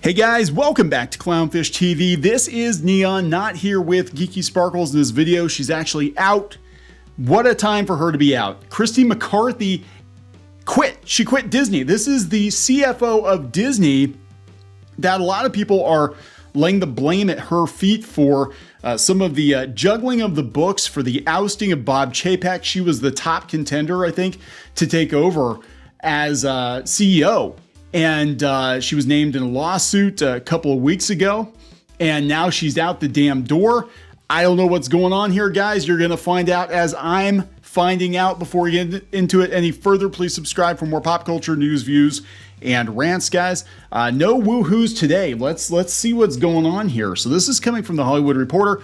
Hey guys, welcome back to Clownfish TV. This is Neon, not here with Geeky Sparkles in this video. She's actually out. What a time for her to be out. McCarthy quit. She quit Disney. This is the CFO of Disney that a lot of people are laying the blame at her feet for some of the juggling of the books for the ousting of Bob Chapek. She was the top contender, I think, to take over as CEO. And she was named in a lawsuit a couple of weeks ago, and now she's out the damn door. I don't know what's going on here, guys. You're going to find out as I'm finding out. Before we get into it any further, please subscribe for more pop culture news, views, and rants, guys. No woohoos today. Let's see what's going on here. So this is coming from The Hollywood Reporter.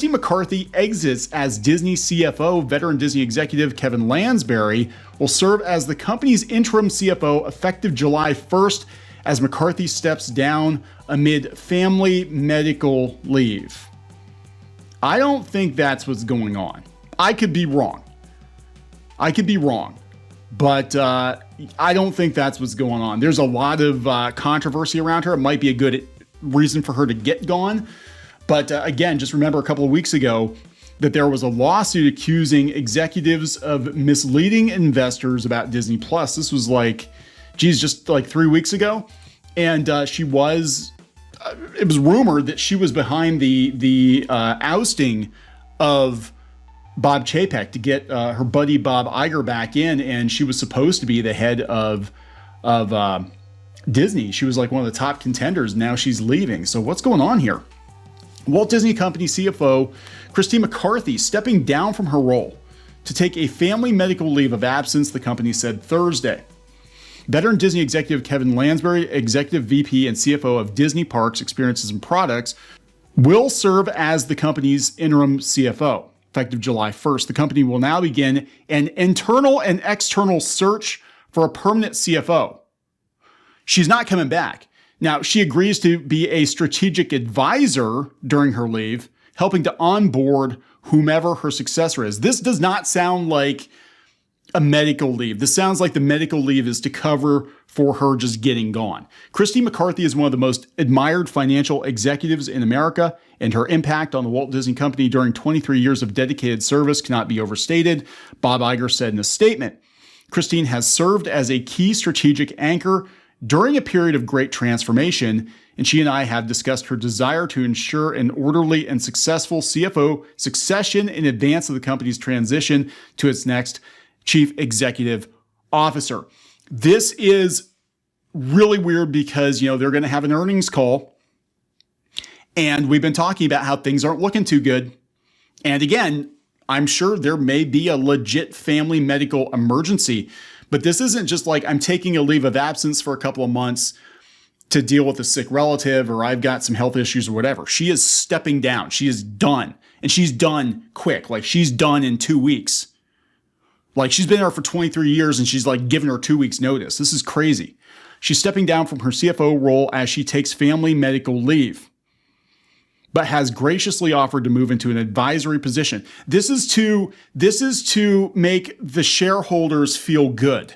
McCarthy exits as Disney CFO. Veteran Disney executive Kevin Lansbury will serve as the company's interim CFO effective July 1st as McCarthy steps down amid family medical leave. I don't think that's what's going on. I could be wrong. But I don't think that's what's going on. There's a lot of controversy around her. It might be a good reason for her to get gone. But again, just remember a couple of weeks ago that there was a lawsuit accusing executives of misleading investors about Disney Plus. This was just like 3 weeks ago. And it was rumored that she was behind the ousting of Bob Chapek to get her buddy Bob Iger back in, and she was supposed to be the head of Disney. She was like one of the top contenders. Now she's leaving. So what's going on here? Walt Disney Company CFO McCarthy stepping down from her role to take a family medical leave of absence, the company said Thursday. Veteran Disney executive Kevin Lansbury, executive VP and CFO of Disney Parks, Experiences and Products, will serve as the company's interim CFO. Effective July 1st, the company will now begin an internal and external search for a permanent CFO. She's not coming back. Now, she agrees to be a strategic advisor during her leave, helping to onboard whomever her successor is. This does not sound like a medical leave. This sounds like the medical leave is to cover for her just getting gone. McCarthy is one of the most admired financial executives in America, and her impact on the Walt Disney Company during 23 years of dedicated service cannot be overstated, Bob Iger said in a statement. Christine has served as a key strategic anchor during a period of great transformation, and she and I have discussed her desire to ensure an orderly and successful CFO succession in advance of the company's transition to its next chief executive officer. This is really weird because, they're going to have an earnings call, and we've been talking about how things aren't looking too good. And again, I'm sure there may be a legit family medical emergency, but this isn't just like I'm taking a leave of absence for a couple of months to deal with a sick relative or I've got some health issues or whatever. She is stepping down. She is done. And she's done quick. Like she's done in 2 weeks. Like she's been there for 23 years and she's like giving her 2 weeks notice. This is crazy. She's stepping down from her CFO role as she takes family medical leave, but has graciously offered to move into an advisory position. This is to make the shareholders feel good.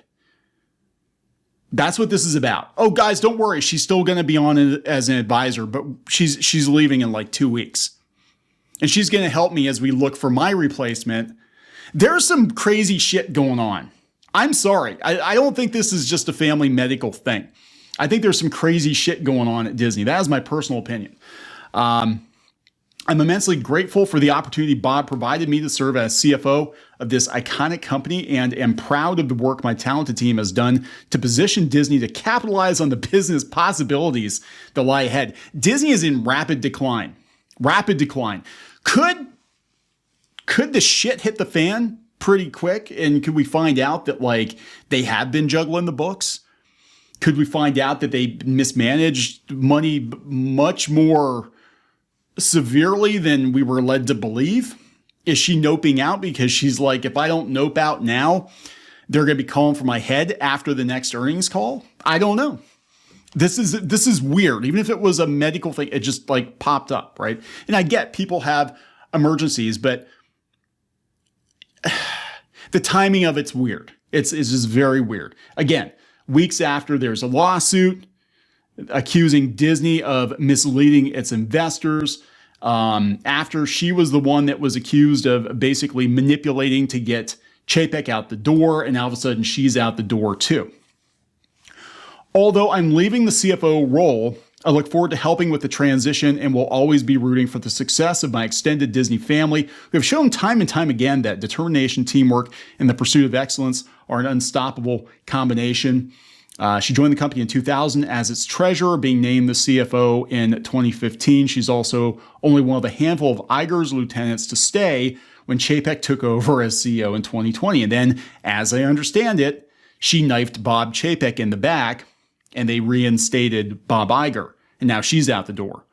That's what this is about. Oh, guys, don't worry. She's still going to be on as an advisor, but she's leaving in like 2 weeks. And she's going to help me as we look for my replacement. There's some crazy shit going on. I'm sorry. I don't think this is just a family medical thing. I think there's some crazy shit going on at Disney. That is my personal opinion. I'm immensely grateful for the opportunity Bob provided me to serve as CFO of this iconic company and am proud of the work my talented team has done to position Disney to capitalize on the business possibilities that lie ahead. Disney is in rapid decline. Rapid decline. Could the shit hit the fan pretty quick? And could we find out that they have been juggling the books? Could we find out that they mismanaged money much more severely than we were led to believe? Is she noping out because she's like, if I don't nope out now, they're going to be calling for my head after the next earnings call? I don't know. This is weird. Even if it was a medical thing, it just popped up, right? And I get people have emergencies, but the timing of it's weird. It's just very weird. Again, weeks after there's a lawsuit, accusing Disney of misleading its investors. After she was the one that was accused of basically manipulating to get Chapek out the door, and all of a sudden she's out the door too. Although I'm leaving the CFO role, I look forward to helping with the transition and will always be rooting for the success of my extended Disney family, who have shown time and time again that determination, teamwork, and the pursuit of excellence are an unstoppable combination. She joined the company in 2000 as its treasurer, being named the CFO in 2015. She's also only one of a handful of Iger's lieutenants to stay when Chapek took over as CEO in 2020. And then, as I understand it, she knifed Bob Chapek in the back, and they reinstated Bob Iger, and now she's out the door.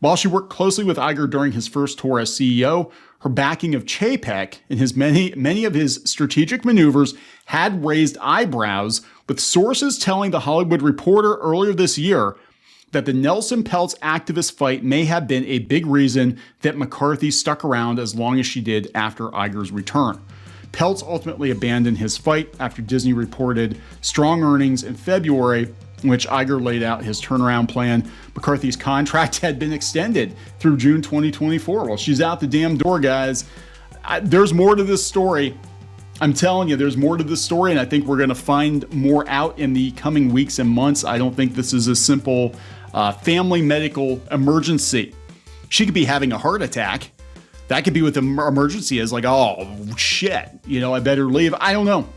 While she worked closely with Iger during his first tour as CEO, her backing of Chapek and his many of his strategic maneuvers had raised eyebrows, with sources telling The Hollywood Reporter earlier this year that the Nelson Peltz activist fight may have been a big reason that McCarthy stuck around as long as she did after Iger's return. Peltz ultimately abandoned his fight after Disney reported strong earnings in February, in which Iger laid out his turnaround plan. McCarthy's contract had been extended through June 2024. Well, she's out the damn door, guys. There's more to this story. I'm telling you, there's more to this story, and I think we're going to find more out in the coming weeks and months. I don't think this is a simple family medical emergency. She could be having a heart attack. That could be what the emergency is, like, oh, shit, I better leave. I don't know.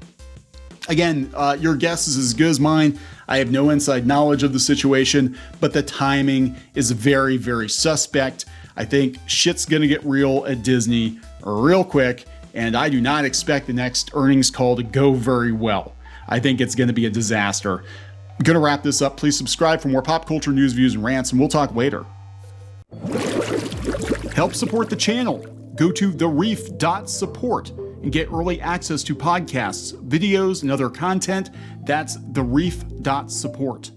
Again, your guess is as good as mine. I have no inside knowledge of the situation, but the timing is very, very suspect. I think shit's going to get real at Disney real quick, and I do not expect the next earnings call to go very well. I think it's going to be a disaster. I'm going to wrap this up. Please subscribe for more pop culture news, views, and rants, and we'll talk later. Help support the channel. Go to thereef.support and get early access to podcasts, videos, and other content. That's thereef.support.